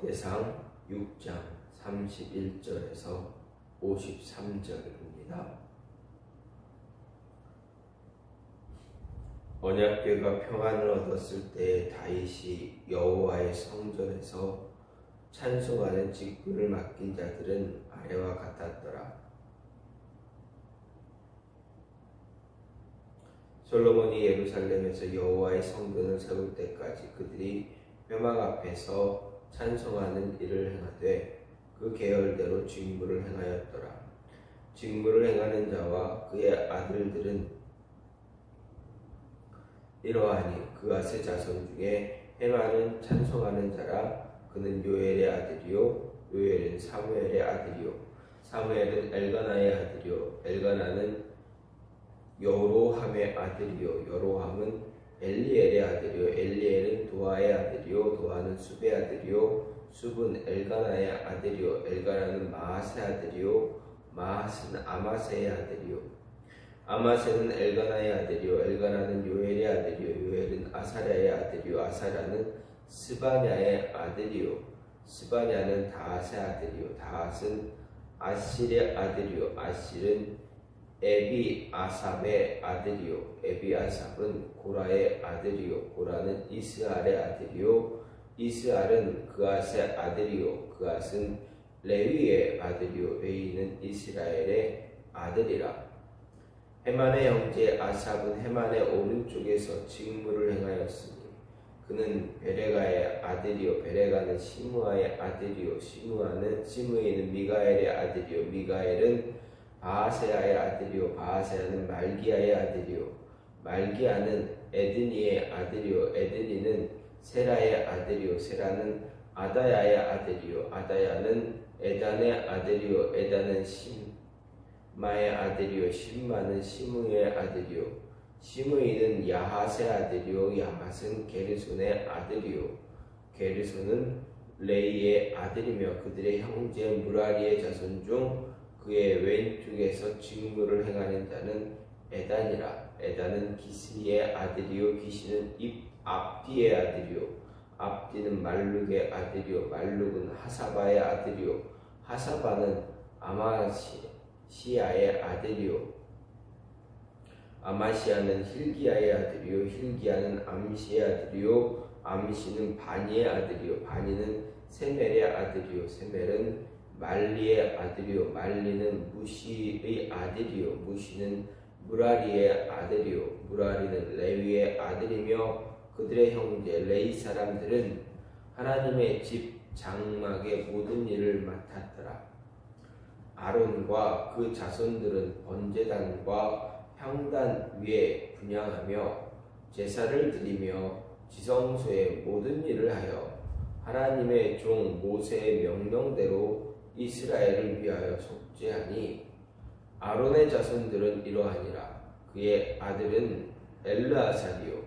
역대상 6장 31절에서 53절입니다. 언약궤가 평안을 얻었을 때 다윗이 여호와의 성전에서 찬송하는 직분을 맡긴 자들은 아래와 같았더라. 솔로몬이 예루살렘에서 여호와의 성전을 세울 때까지 그들이 회막 앞에서 찬송하는 일을 행하되 그 계열대로 직무를 행하였더라. 직무를 행하는 자와 그의 아들들은 이러하니 그아세 자손 중에 헤만은 찬송하는 자라. 그는 요엘의 아들이요 요엘은 사무엘의 아들이요 사무엘은 엘가나의 아들이요 엘가나는 여로함의 아들이요 여로함은 엘리엘의 아들이요 엘리엘은 도아의 아들이요 도아는 숲의 아들이요 숲은 엘가나의 아들이요 엘가나는 마하스의 아들이요 마하스는 아마세의 아들이요 아마세는 엘가나의 아들이요 엘가나는 요엘의 아들이요 요엘은 아사랴의 아들이요 아사랴는 스바냐의 아들이요 스바냐는 다앗의 아들이요 다앗은 아실의 아들이요 아실은 에비아삽의 아들이요 에비아삽은 고라의 아들이요 고라는 이스알의 아들이요 이스알은 그앗의 아들이요 그앗은 레위의 아들이요 레위는 이스라엘의 아들이라. 헤만의 형제 아삽은 헤만의 오른쪽에서 직무를 행하였으니 그는 베레가의 아들이요 베레가는 시므아의 아들이요 시므이는 미가엘의 아들이요 미가엘은 바하세아의 아들이요 바하세아는 말기야의 아들이요 말기야는 에드니의 아들이요 에드니는 세라의 아들이요 세라는 아다야의 아들이요 아다야는 에단의 아들이요 에단은 심마의 아들이요 심마는 시므의 아들이요 시므이는 야핫의 아들이요 야핫은 게르손의 아들이요 게르손은 레이의 아들이며 그들의 형제 무라리의 자손 중 그의 왼쪽에서 직무를 행하는 자는 에단이라. 에단은 기스리의 아들이요 기시는 압디의 아들이요 압디는 말룩의 아들이요 말룩은 하사바의 아들이요 하사바는 아마시아의 아들이요 아마시아는 힐기야의 아들이요 힐기야는 암시의 아들이요 암시는 바니의 아들이요 바니는 세멜의 아들이요 세멜은 말리의 아들이요 말리는 무시의 아들이요 무시는 무라리의 아들이요 무라리는 레위의 아들이며 그들의 형제 레이 사람들은 하나님의 집 장막의 모든 일을 맡았더라. 아론과 그 자손들은 번제단과 향단 위에 분향하며 제사를 드리며 지성소의 모든 일을 하여 하나님의 종 모세의 명령대로 이스라엘을 위하여 속죄하니 아론의 자손들은 이러하니라. 그의 아들은 엘르아살이요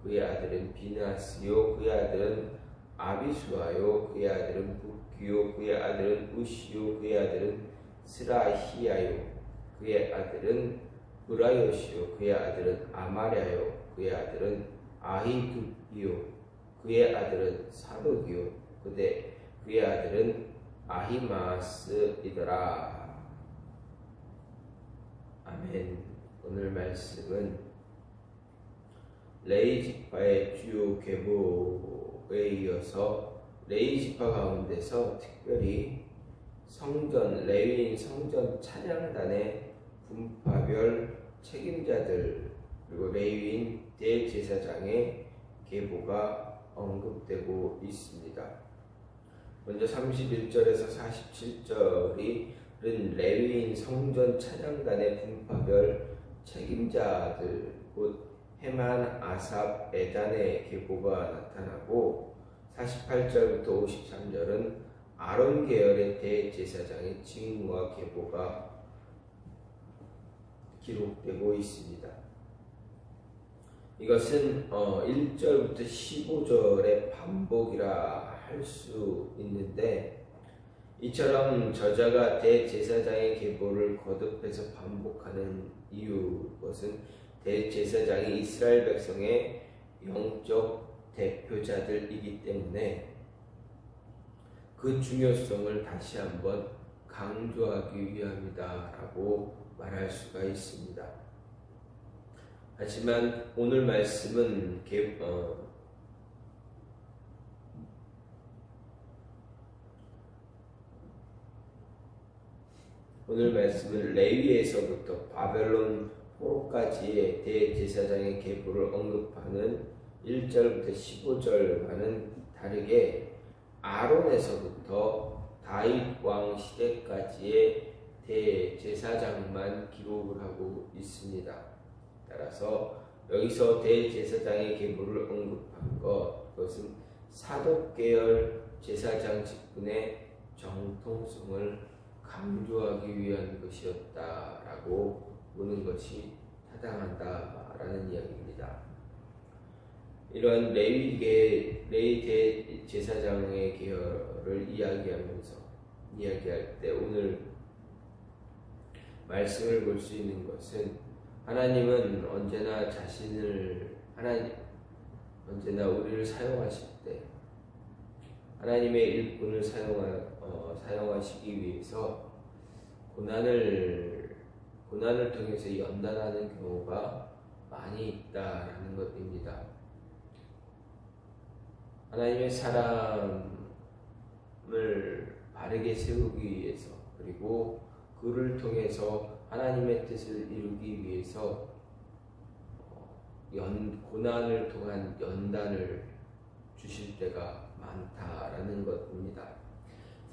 그의 아들은 비나스요 그의 아들은 아비수아요 그의 아들은 북기요 그의 아들은 우시요 그의 아들은 스라히야요 그의 아들은 브라요시요 그의 아들은 아마랴요 그의 아들은 아히두비요 그의 아들은 사독이요 그의 아들은 아히마스이더라. 아멘. 오늘 말씀은 레위 지파의 주요 계보에 이어서 레위 지파 가운데서 특별히 레위인 성전 찬양단의 분파별 책임자들 그리고 레위인 대제사장의 계보가 언급되고 있습니다. 먼저 31절에서 47절은 레위인 성전 찬양단의 분파별 책임자들 곧 헤만, 아삽, 에단의 계보가 나타나고 48절부터 53절은 아론 계열의 대제사장의 직무와 계보가 기록되고 있습니다. 이것은 1절부터 15절의 반복이라 할 수 있는데 이처럼 저자가 대제사장의 계보를 거듭해서 반복하는 이유것은 대제사장이 이스라엘 백성의 영적 대표자들이기 때문에 그 중요성을 다시 한번 강조하기 위함이다라고 말할 수가 있습니다. 하지만 오늘 말씀은 레위에서부터 바벨론 포로까지의 대제사장의 계보를 언급하는 1절부터 15절과는 다르게 아론에서부터 다윗 왕 시대까지의 대제사장만 기록을 하고 있습니다. 따라서 여기서 대제사장의 계보를 언급한 그것은 사독계열 제사장 직분의 정통성을 강조하기 위한 것이었다라고 보는 것이 타당하다라는 이야기입니다. 이러한 레위 대제사장의 계열을 이야기할 때 오늘 말씀을 볼 수 있는 것은 하나님은 언제나 우리를 사용하실 때 하나님의 일꾼을 사용하시기 위해서 고난을 통해서 연단하는 경우가 많이 있다라는 것입니다. 하나님의 사람을 바르게 세우기 위해서 그리고 그를 통해서 하나님의 뜻을 이루기 위해서 고난을 통한 연단을 주실 때가 많다라는 것입니다.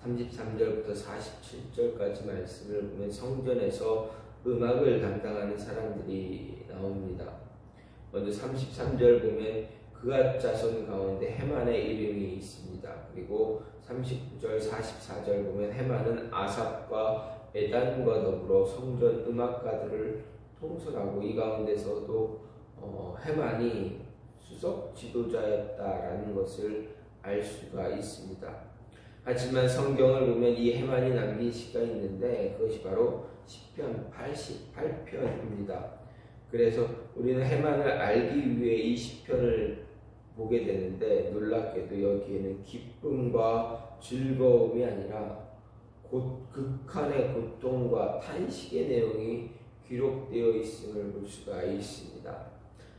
33절부터 47절까지 말씀을 보면 성전에서 음악을 담당하는 사람들이 나옵니다. 먼저 33절 보면 그앗 자손 가운데 헤만의 이름이 있습니다. 그리고 39절, 44절 보면 헤만은 아삽과 에단과 더불어 성전 음악가들을 통솔하고 이 가운데서도 헤만이 수석 지도자였다라는 것을 알 수가 있습니다. 하지만 성경을 보면 이 헤만이 남긴 시가 있는데 그것이 바로 시편 88편입니다. 그래서 우리는 헤만을 알기 위해 이 시편을 보게 되는데 놀랍게도 여기에는 기쁨과 즐거움이 아니라 극한의 고통과 탄식의 내용이 기록되어 있음을 볼 수가 있습니다.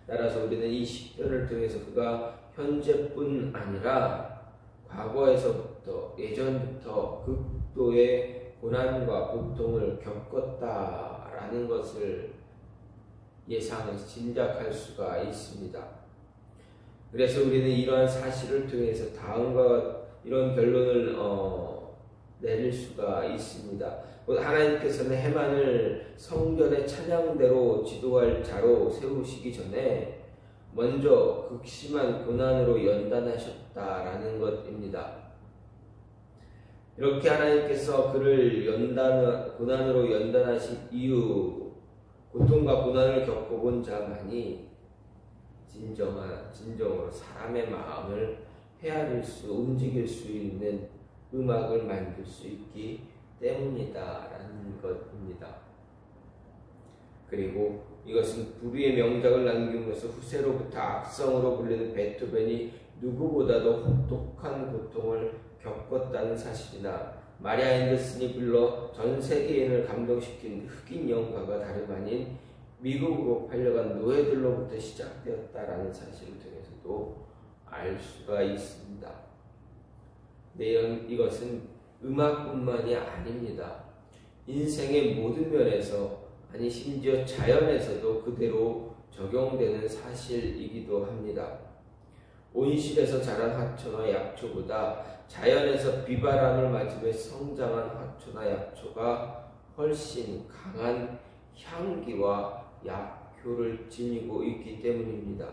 따라서 우리는 이 시편을 통해서 그가 현재뿐 아니라 과거에서부터 예전부터 극도의 고난과 고통을 겪었다라는 것을 예상해서 짐작할 수가 있습니다. 그래서 우리는 이러한 사실을 통해서 다음과 이런 결론을 내릴 수가 있습니다. 하나님께서는 헤만을 성전의 찬양대로 지도할 자로 세우시기 전에 먼저 극심한 고난으로 연단하셨다라는 것입니다. 이렇게 하나님께서 그를 고난으로 연단하신 이유, 고통과 고난을 겪어본 자만이 진정으로 사람의 마음을 움직일 수 있는 음악을 만들 수 있기 때문이다라는 것입니다. 그리고 이것은 불의의 명작을 남김으로써 후세로부터 악성으로 불리는 베토벤이 누구보다도 혹독한 고통을 겪었다는 사실이나 마리아 앤더슨이 불러 전 세계인을 감동시킨 흑인 영화가 다름 아닌 미국으로 팔려간 노예들로부터 시작되었다라는 사실을 통해서도 알 수가 있습니다. 이것은 음악뿐만이 아닙니다. 인생의 모든 면에서 아니 심지어 자연에서도 그대로 적용되는 사실이기도 합니다. 온실에서 자란 화초나 약초보다 자연에서 비바람을 맞으며 성장한 화초나 약초가 훨씬 강한 향기와 약효를 지니고 있기 때문입니다.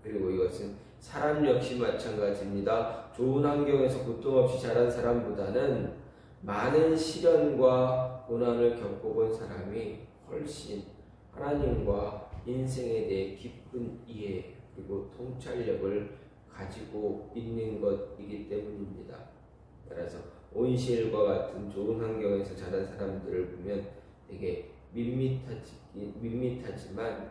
그리고 이것은 사람 역시 마찬가지입니다. 좋은 환경에서 고통 없이 자란 사람보다는 많은 시련과 고난을 겪어본 사람이 훨씬 하나님과 인생에 대해 깊은 이해 그리고 통찰력을 가지고 있는 것이기 때문입니다. 따라서 온실과 같은 좋은 환경에서 자란 사람들을 보면 되게 밋밋하지만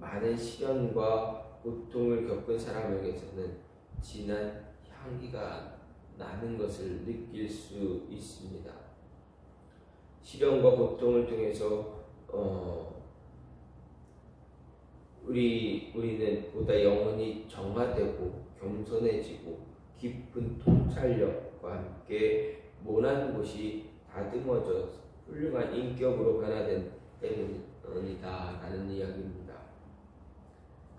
많은 시련과 고통을 겪은 사람에게서는 진한 향기가 나는 것을 느낄 수 있습니다. 시련과 고통을 통해서 우리는 보다 영혼이 정화되고 겸손해지고 깊은 통찰력과 함께 모난 곳이 다듬어져 훌륭한 인격으로 변화된 때문이다라는 이야기입니다.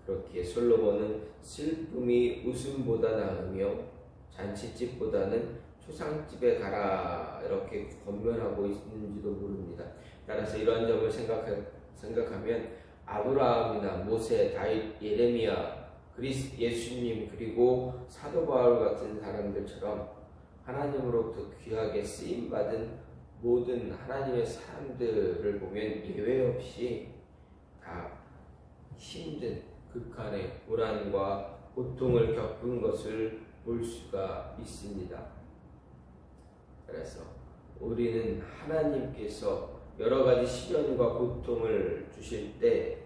그렇기에 솔로몬은 슬픔이 웃음보다 나으며 잔치집보다는 초상집에 가라 이렇게 권면하고 있는지도 모릅니다. 따라서 이러한 점을 생각하면 아브라함이나 모세, 다윗, 예레미야, 예수님 그리고 사도 바울 같은 사람들처럼 하나님으로부터 귀하게 쓰임받은 모든 하나님의 사람들을 보면 예외 없이 다 힘든 극한의 고난과 고통을 겪은 것을 볼 수가 있습니다. 그래서 우리는 하나님께서 여러 가지 시련과 고통을 주실 때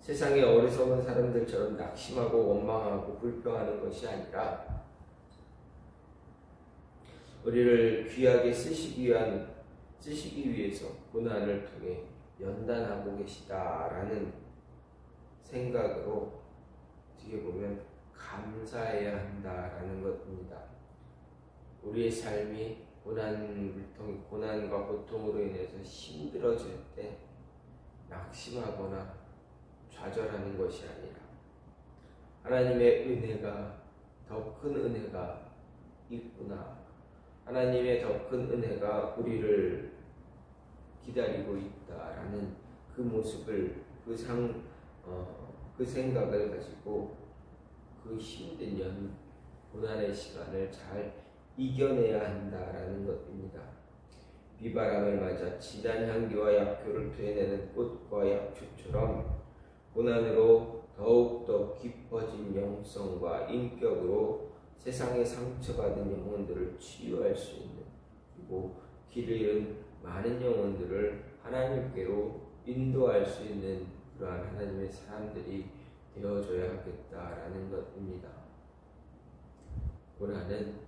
세상의 어리석은 사람들처럼 낙심하고 원망하고 불평하는 것이 아니라 우리를 귀하게 쓰시기 위해서 고난을 통해 연단하고 계시다라는 생각으로 어떻게 보면 감사해야 한다라는 것입니다. 우리의 삶이 고난과 고통으로 인해서 힘들어질 때 낙심하거나 좌절하는 것이 아니라 하나님의 은혜가 더 큰 은혜가 있구나, 하나님의 더 큰 은혜가 우리를 기다리고 있다라는 그 모습을 그 생각을 가지고 그 힘든 고난의 시간을 잘 이겨내야 한다라는 것입니다. 비바람을 맞아 진한 향기와 약효를 되내는 꽃과 약초처럼 고난으로 더욱더 깊어진 영성과 인격으로 세상에 상처받은 영혼들을 치유할 수 있는, 그리고 길을 잃은 많은 영혼들을 하나님께로 인도할 수 있는 그러한 하나님의 사람들이 되어줘야 하겠다라는 것입니다. 고난은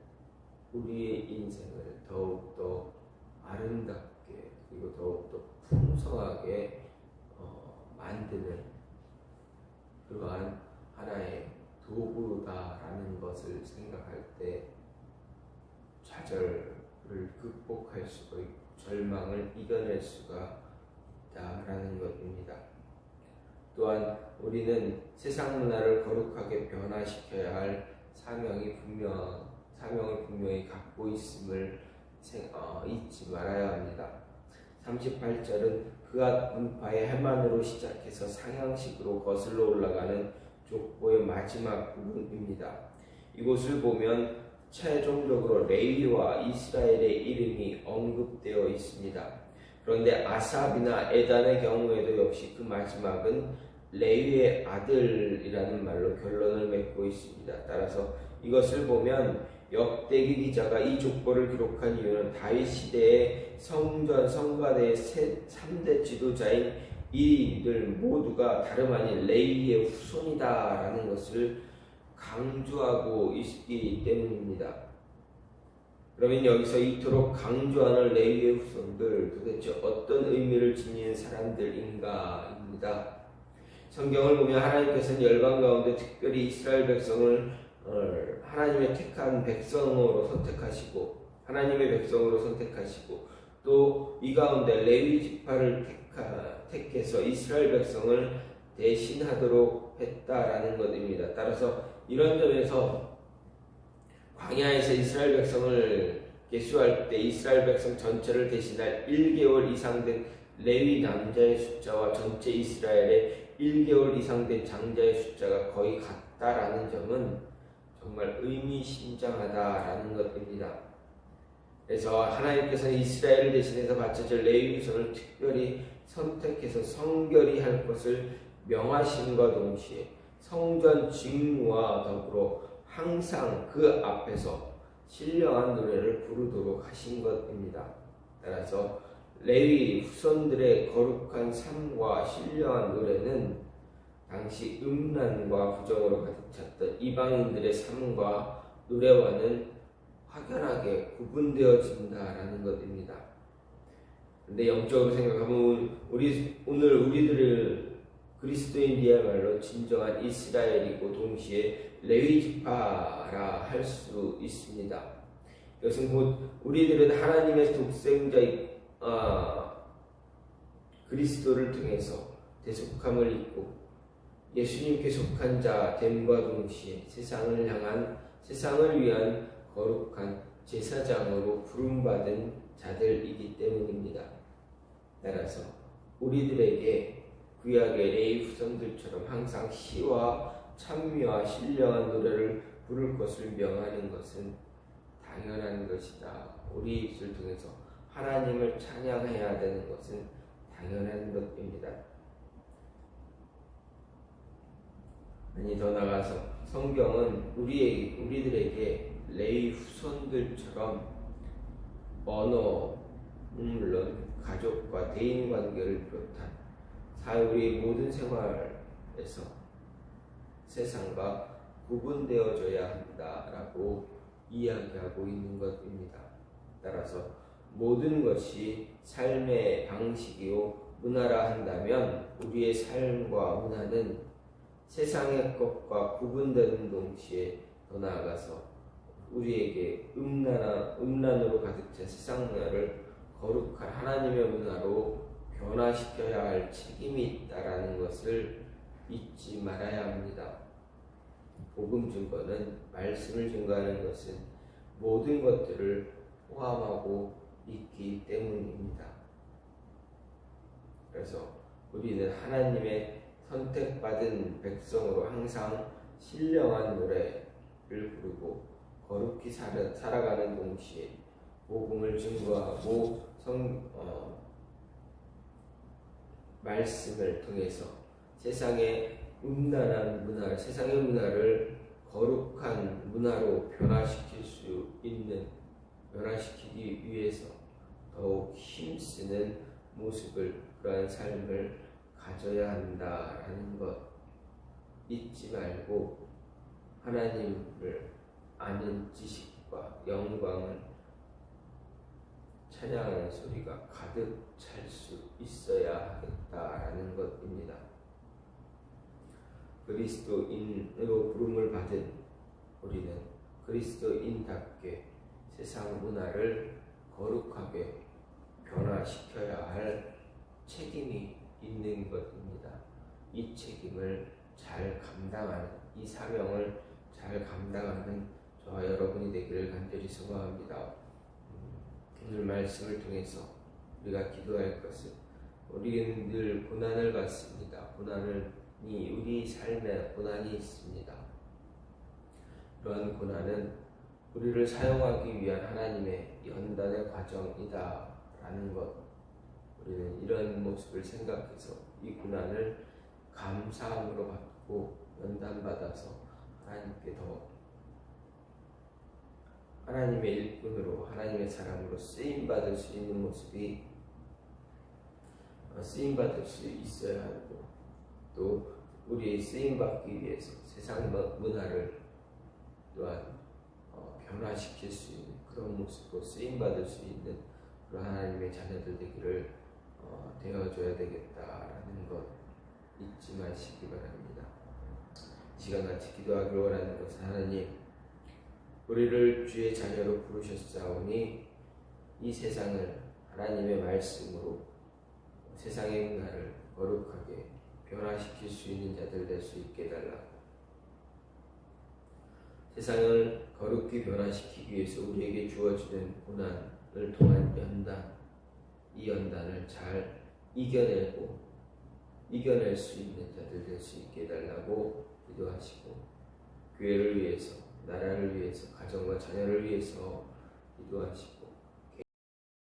우리의 인생을 더욱더 아름답게 그리고 더욱더 풍성하게 만드는 그러한 하나의 도구다라는 것을 생각할 때 좌절을 극복할 수가 있고 절망을 이겨낼 수가 있다라는 것입니다. 또한 우리는 세상 문화를 거룩하게 변화시켜야 할 사명을 분명히 갖고 있음을 잊지 말아야 합니다. 38절은 그앗 분파의 해만으로 시작해서 상향식으로 거슬러 올라가는 족보의 마지막 부분입니다. 이곳을 보면 최종적으로 레위와 이스라엘의 이름이 언급되어 있습니다. 그런데 아삽이나 에단의 경우에도 역시 그 마지막은 레위의 아들이라는 말로 결론을 맺고 있습니다. 따라서 이것을 보면 역대기 기자가 이 족보를 기록한 이유는 다윗 시대의 성전 성가대의 3대 지도자인 이들 모두가 다름 아닌 레위의 후손이다라는 것을 강조하고 있기 때문입니다. 그러면 여기서 이토록 강조하는 레위의 후손들 도대체 어떤 의미를 지니는 사람들인가입니다. 성경을 보면 하나님께서는 열방 가운데 특별히 이스라엘 백성을 하나님의 택한 백성으로 선택하시고 하나님의 백성으로 선택하시고 또 이 가운데 레위 지파를 택해서 이스라엘 백성을 대신하도록 했다라는 것입니다. 따라서 이런 점에서 광야에서 이스라엘 백성을 계수할 때 이스라엘 백성 전체를 대신할 1개월 이상 된 레위 남자의 숫자와 전체 이스라엘의 1개월 이상 된 장자의 숫자가 거의 같다라는 점은 정말 의미심장하다라는 것입니다. 그래서 하나님께서는 이스라엘을 대신해서 바쳐질 레위 후손을 특별히 선택해서 성결히 할 것을 명하심과 동시에 성전 직무와 더불어 항상 그 앞에서 신령한 노래를 부르도록 하신 것입니다. 따라서 레위 후손들의 거룩한 삶과 신령한 노래는 당시 음란과 부정으로 가득 찼던 이방인들의 삶과 노래와는 확연하게 구분되어진다라는 것입니다. 근데 영적으로 생각하면 오늘 우리들을 그리스도인이야말로 진정한 이스라엘이고 동시에 레위 지파라 할 수 있습니다. 이것은 곧 우리들은 하나님의 독생자인 그리스도를 통해서 대속함을 입고 예수님께 속한 자 됨과 동시에 세상을 위한 거룩한 제사장으로 부름받은 자들이기 때문입니다. 따라서 우리들에게 구약의 레위 후손들처럼 항상 시와 찬미와 신령한 노래를 부를 것을 명하는 것은 당연한 것이다. 우리 입술 통해서 하나님을 찬양해야 되는 것은 당연한 것입니다. 아니 더 나아가서 성경은 우리들에게 레위 후손들처럼 언어, 물론 가족과 대인 관계를 비롯한 사회의 모든 생활에서 세상과 구분되어져야 한다라고 이야기하고 있는 것입니다. 따라서 모든 것이 삶의 방식이요 문화라 한다면 우리의 삶과 문화는 세상의 것과 구분되는 동시에 더 나아가서 우리에게 음란으로 가득 찬 세상 문화를 거룩한 하나님의 문화로 변화시켜야 할 책임이 있다라는 것을 잊지 말아야 합니다. 복음 증거는 말씀을 증거하는 것은 모든 것들을 포함하고 있기 때문입니다. 그래서 우리는 하나님의 선택받은 백성으로 항상 신령한 노래를 부르고 거룩히 살아가는 동시에 복음을 증거하고 말씀을 통해서 세상의 문화를 거룩한 문화로 변화시키기 위해서 더욱 힘쓰는 모습을, 그러한 삶을 가져야 한다라는 것 잊지 말고 하나님을 아는 지식과 영광을 찬양하는 소리가 가득 찰 수 있어야 하겠다라는 것입니다. 그리스도인으로 부름을 받은 우리는 그리스도인답게 세상 문화를 거룩하게 변화시켜야 할 책임이 있는 것입니다. 이 책임을 잘 감당하는, 이 사명을 잘 감당하는 저와 여러분이 되기를 간절히 소망합니다. 오늘 말씀을 통해서 우리가 기도할 것은 우리는 늘 고난을 받습니다. 우리 삶에 고난이 있습니다. 그러한 고난은 우리를 사용하기 위한 하나님의 연단의 과정이다 라는 것, 우리는 이런 모습을 생각해서 이 고난을 감사함으로 받고 연단받아서 하나님께 더 하나님의 일꾼으로, 하나님의 사람으로 쓰임받을 수 있는 모습이 쓰임받을 수 있어야 하고, 또 우리의 쓰임받기 위해서 세상 문화를 또한 변화시킬 수 있는 그런 모습으로 쓰임받을 수 있는 그런 하나님의 자녀들 되기를 되어줘야 되겠다라는 것 잊지 마시기 바랍니다. 이 시간 같이 기도하기를 원하는 것은, 하나님, 우리를 주의 자녀로 부르셨사오니 이 세상을 하나님의 말씀으로 세상의 문화를 거룩하게 변화시킬 수 있는 자들 될 수 있게 해달라고, 세상을 거룩히 변화시키기 위해서 우리에게 주어지는 고난을 통한 연단, 이 연단을 잘 이겨낼 수 있는 자들 될 수 있게 해달라고 기도하시고, 교회를 위해서, 나라를 위해서, 가정과 자녀를 위해서 기도하시고,